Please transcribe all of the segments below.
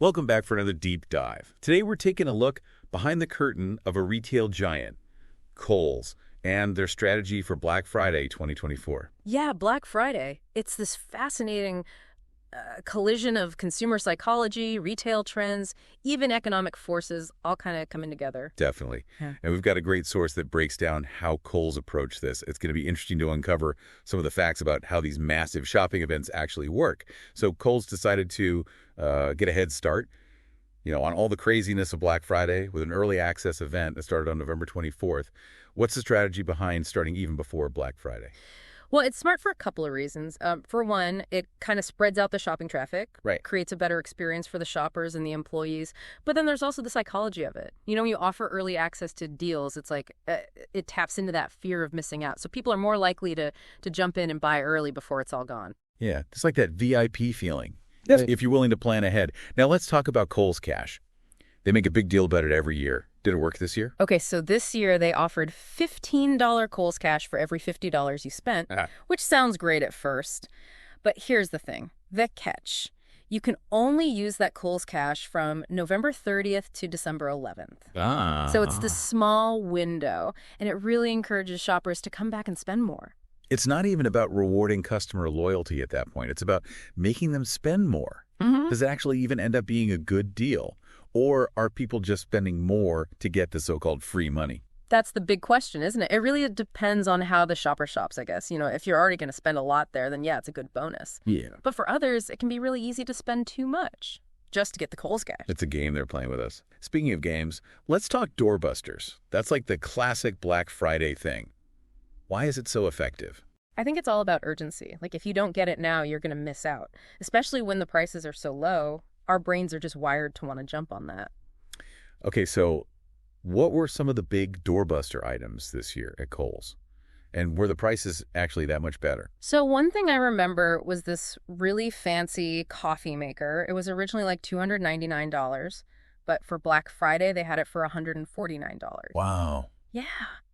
Welcome back for another deep dive. Today we're taking a look behind the curtain of a retail giant, Kohl's, and their strategy for Black Friday 2024. Yeah, Black Friday. It's this fascinating collision of consumer psychology, retail trends, even economic forces all kind of coming together. Definitely. Yeah. And we've got a great source that breaks down how Kohl's approach this. It's going to be interesting to uncover some of the facts about how these massive shopping events actually work. So Kohl's decided to get a head start, on all the craziness of Black Friday with an early access event that started on November 24th. What's the strategy behind starting even before Black Friday? Well, it's smart for a couple of reasons. For one, it kind of spreads out the shopping traffic, Right. creates a better experience for the shoppers and the employees. But then there's also the psychology of it. When you offer early access to deals, it's like it taps into that fear of missing out. So people are more likely to jump in and buy early before it's all gone. Yeah, it's like that VIP feeling, Yes. if you're willing to plan ahead. Now let's talk about Kohl's Cash. They make a big deal about it every year. Did it work this year? Okay, so this year they offered $15 Kohl's Cash for every $50 you spent, which sounds great at first. But here's the thing, the catch. You can only use that Kohl's Cash from November 30th to December 11th. So it's this small window, and it really encourages shoppers to come back and spend more. It's not even about rewarding customer loyalty at that point. It's about making them spend more. Does it actually even end up being a good deal? Or are people just spending more to get the so-called free money? That's the big question, isn't it? It really depends on how the shopper shops, I guess. If you're already going to spend a lot there, then yeah, it's a good bonus. Yeah. But for others, it can be really easy to spend too much just to get the Kohl's Cash. It's a game they're playing with us. Speaking of games, let's talk doorbusters. That's like the classic Black Friday thing. Why is it so effective? I think it's all about urgency. Like, if you don't get it now, you're going to miss out. Especially when the prices are so low, our brains are just wired to want to jump on that. Okay, so what were some of the big doorbuster items this year at Kohl's? And were the prices actually that much better? So one thing I remember was this really fancy coffee maker. It was originally like $299, but for Black Friday, they had it for $149. Wow. Yeah,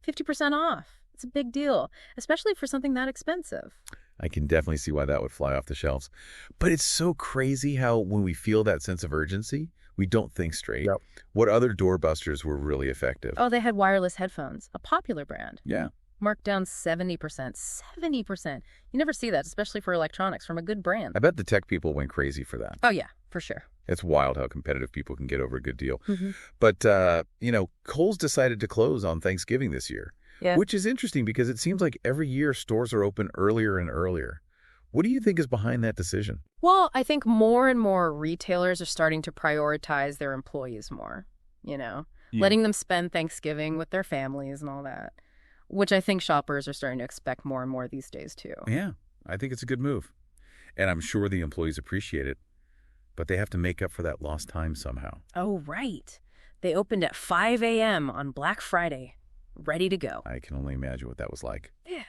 50% off. It's a big deal, especially for something that expensive. I can definitely see why that would fly off the shelves. But it's so crazy how when we feel that sense of urgency, we don't think straight. Yep. What other doorbusters were really effective? Oh, they had wireless headphones, a popular brand. Yeah. Marked down 70%. 70%. You never see that, especially for electronics from a good brand. I bet the tech people went crazy for that. Oh, yeah, for sure. It's wild how competitive people can get over a good deal. Mm-hmm. But, Kohl's decided to close on Thanksgiving this year. Yeah. Which is interesting because it seems like every year stores are open earlier and earlier. What do you think is behind that decision? Well, I think more and more retailers are starting to prioritize their employees more, letting them spend Thanksgiving with their families and all that, which I think shoppers are starting to expect more and more these days, too. Yeah, I think it's a good move. And I'm sure the employees appreciate it, but they have to make up for that lost time somehow. Oh, right. They opened at 5 a.m. on Black Friday. Ready to go. I can only imagine what that was like. Yeah.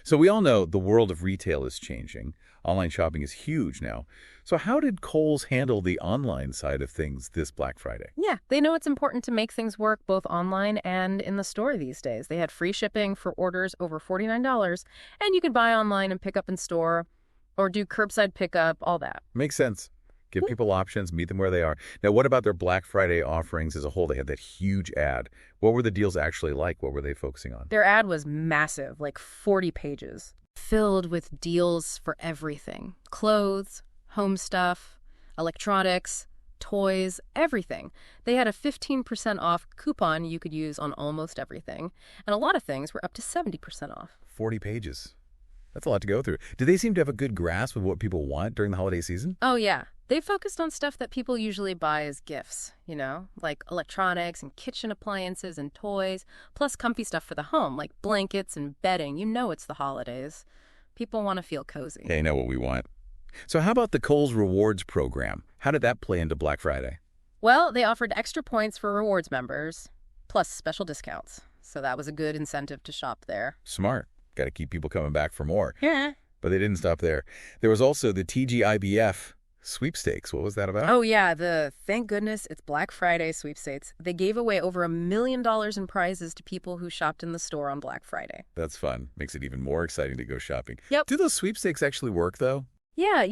So we all know the world of retail is changing. Online shopping is huge now. So how did Kohl's handle the online side of things this Black Friday? Yeah, they know it's important to make things work both online and in the store these days. They had free shipping for orders over $49, and you could buy online and pick up in store or do curbside pickup, all that. Makes sense. Give people options, meet them where they are. Now, what about their Black Friday offerings as a whole? They had that huge ad. What were the deals actually like? What were they focusing on? Their ad was massive, like 40 pages, filled with deals for everything. Clothes, home stuff, electronics, toys, everything. They had a 15% off coupon you could use on almost everything. And a lot of things were up to 70% off. 40 pages. That's a lot to go through. Do they seem to have a good grasp of what people want during the holiday season? Oh, yeah. They focused on stuff that people usually buy as gifts, like electronics and kitchen appliances and toys, plus comfy stuff for the home, like blankets and bedding. It's the holidays. People want to feel cozy. They know what we want. So how about the Kohl's Rewards program? How did that play into Black Friday? Well, they offered extra points for rewards members, plus special discounts. So that was a good incentive to shop there. Smart. Got to keep people coming back for more. Yeah. But they didn't stop there. There was also the TGIBF sweepstakes. What was that about? Oh, yeah. The Thank Goodness It's Black Friday sweepstakes. They gave away over $1 million in prizes to people who shopped in the store on Black Friday. That's fun. Makes it even more exciting to go shopping. Yep. Do those sweepstakes actually work, though? Yeah,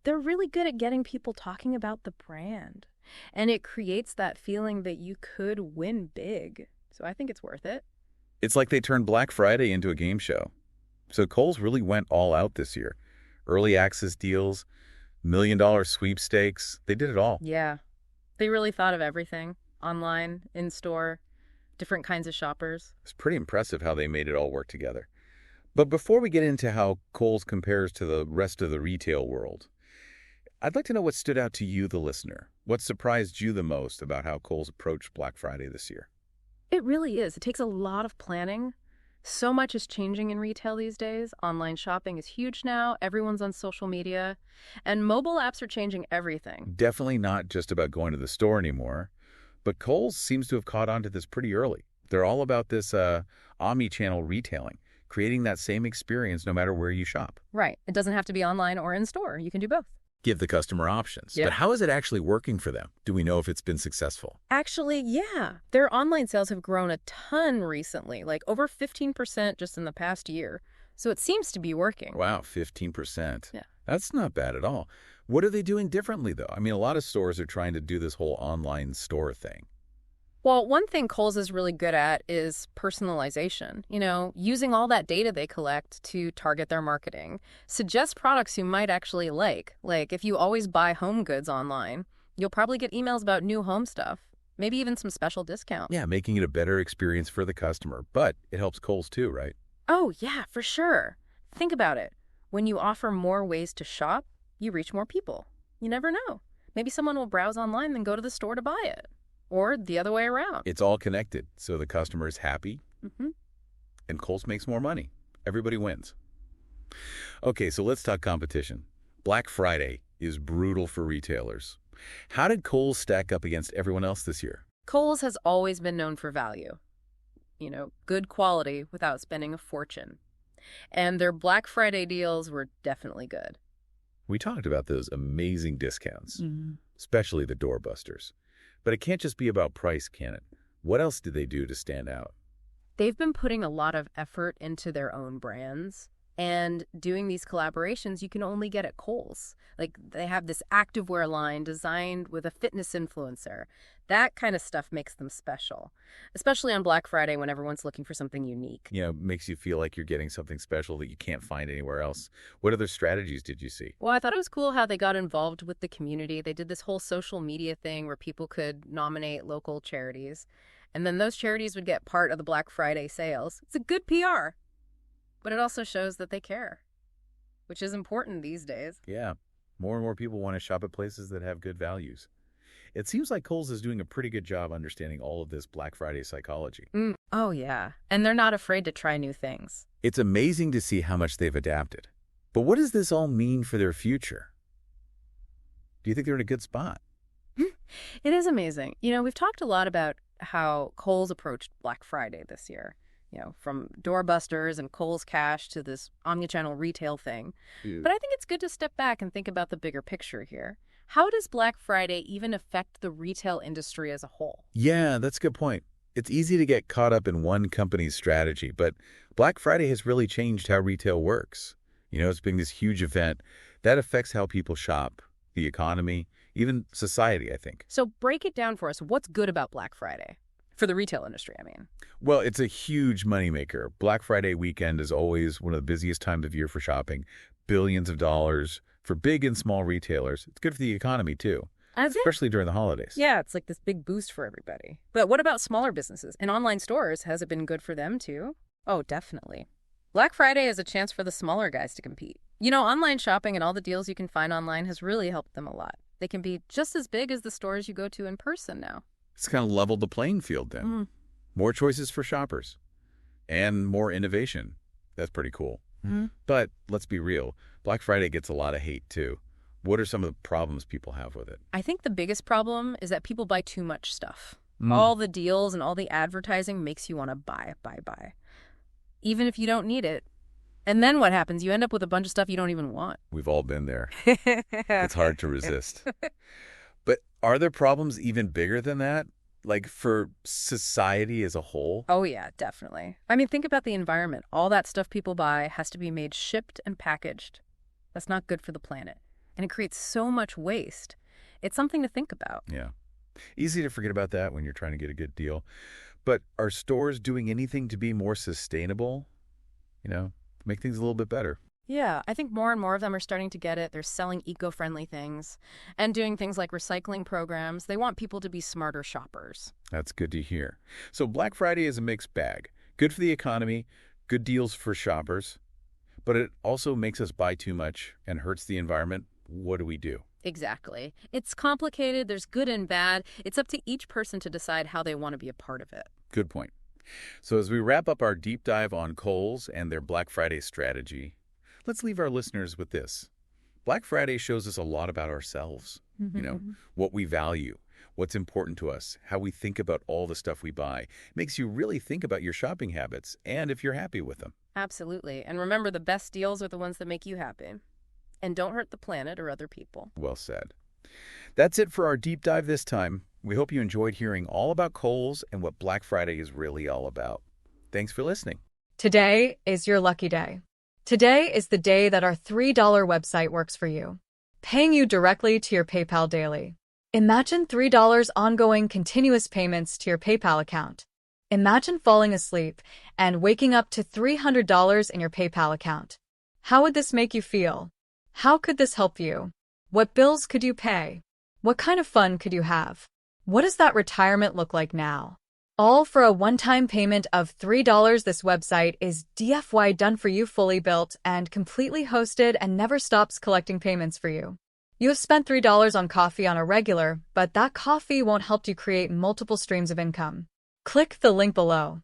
they're really good at getting people talking about the brand. And it creates that feeling that you could win big. So I think it's worth it. It's like they turned Black Friday into a game show. So Kohl's really went all out this year. Early access deals, $1 million sweepstakes, they did it all. Yeah. They really thought of everything. Online, in-store, different kinds of shoppers. It's pretty impressive how they made it all work together. But before we get into how Kohl's compares to the rest of the retail world, I'd like to know what stood out to you, the listener. What surprised you the most about how Kohl's approached Black Friday this year? It really is. It takes a lot of planning. So much is changing in retail these days. Online shopping is huge now. Everyone's on social media. And mobile apps are changing everything. Definitely not just about going to the store anymore. But Kohl's seems to have caught on to this pretty early. They're all about this omni-channel retailing, creating that same experience no matter where you shop. Right. It doesn't have to be online or in store. You can do both. Give the customer options. Yeah. But how is it actually working for them? Do we know if it's been successful? Actually, yeah. Their online sales have grown a ton recently, like over 15% just in the past year. So it seems to be working. Wow, 15%. Yeah. That's not bad at all. What are they doing differently, though? I mean, a lot of stores are trying to do this whole online store thing. Well, one thing Kohl's is really good at is personalization. Using all that data they collect to target their marketing. Suggest products you might actually like. Like, if you always buy home goods online, you'll probably get emails about new home stuff. Maybe even some special discounts. Yeah, making it a better experience for the customer. But it helps Kohl's too, right? Oh, yeah, for sure. Think about it. When you offer more ways to shop, you reach more people. You never know. Maybe someone will browse online then go to the store to buy it. Or the other way around. It's all connected, so the customer is happy, Mm-hmm. and Kohl's makes more money. Everybody wins. Okay, so let's talk competition. Black Friday is brutal for retailers. How did Kohl's stack up against everyone else this year? Kohl's has always been known for value. Good quality without spending a fortune. And their Black Friday deals were definitely good. We talked about those amazing discounts, Mm-hmm. especially the doorbusters. But it can't just be about price, can it? What else did they do to stand out? They've been putting a lot of effort into their own brands. And doing these collaborations, you can only get at Kohl's. Like, they have this activewear line designed with a fitness influencer. That kind of stuff makes them special, especially on Black Friday when everyone's looking for something unique. Makes you feel like you're getting something special that you can't find anywhere else. What other strategies did you see? Well, I thought it was cool how they got involved with the community. They did this whole social media thing where people could nominate local charities, and then those charities would get part of the Black Friday sales. It's a good PR. But it also shows that they care, which is important these days. Yeah, more and more people want to shop at places that have good values. It seems like Kohl's is doing a pretty good job understanding all of this Black Friday psychology. Oh, yeah. And they're not afraid to try new things. It's amazing to see how much they've adapted. But what does this all mean for their future? Do you think they're in a good spot? It is amazing. We've talked a lot about how Kohl's approached Black Friday this year. From doorbusters and Kohl's Cash to this omnichannel retail thing. But I think it's good to step back and think about the bigger picture here. How does Black Friday even affect the retail industry as a whole? Yeah, that's a good point. It's easy to get caught up in one company's strategy, but Black Friday has really changed how retail works. It's been this huge event that affects how people shop, the economy, even society, I think. So break it down for us. What's good about Black Friday? For the retail industry, I mean. Well, it's a huge moneymaker. Black Friday weekend is always one of the busiest times of year for shopping. Billions of dollars for big and small retailers. It's good for the economy, too, especially during the holidays. Yeah, it's like this big boost for everybody. But what about smaller businesses and online stores? Has it been good for them, too? Oh, definitely. Black Friday is a chance for the smaller guys to compete. Online shopping and all the deals you can find online has really helped them a lot. They can be just as big as the stores you go to in person now. It's kind of leveled the playing field then. Mm-hmm. More choices for shoppers and more innovation. That's pretty cool. Mm-hmm. But let's be real. Black Friday gets a lot of hate, too. What are some of the problems people have with it? I think the biggest problem is that people buy too much stuff. All the deals and all the advertising makes you want to buy. Even if you don't need it. And then what happens? You end up with a bunch of stuff you don't even want. We've all been there. It's hard to resist. But are there problems even bigger than that? Like for society as a whole? Oh, yeah, definitely. I mean, think about the environment. All that stuff people buy has to be made, shipped, and packaged. That's not good for the planet. And it creates so much waste. It's something to think about. Yeah. Easy to forget about that when you're trying to get a good deal. But are stores doing anything to be more sustainable? Make things a little bit better. Yeah, I think more and more of them are starting to get it. They're selling eco-friendly things and doing things like recycling programs. They want people to be smarter shoppers. That's good to hear. So Black Friday is a mixed bag. Good for the economy, good deals for shoppers, but it also makes us buy too much and hurts the environment. What do we do? Exactly. It's complicated. There's good and bad. It's up to each person to decide how they want to be a part of it. Good point. So as we wrap up our deep dive on Kohl's and their Black Friday strategy, let's leave our listeners with this. Black Friday shows us a lot about ourselves, what we value, what's important to us, how we think about all the stuff we buy. It makes you really think about your shopping habits and if you're happy with them. Absolutely. And remember, the best deals are the ones that make you happy. And don't hurt the planet or other people. Well said. That's it for our deep dive this time. We hope you enjoyed hearing all about Kohl's and what Black Friday is really all about. Thanks for listening. Today is your lucky day. Today is the day that our $3 website works for you, paying you directly to your PayPal daily. Imagine $3 ongoing continuous payments to your PayPal account. Imagine falling asleep and waking up to $300 in your PayPal account. How would this make you feel? How could this help you? What bills could you pay? What kind of fun could you have? What does that retirement look like now? All for a one-time payment of $3. This website is DFY done for you, fully built and completely hosted, and never stops collecting payments for you. You have spent $3 on coffee on a regular, but that coffee won't help you create multiple streams of income. Click the link below.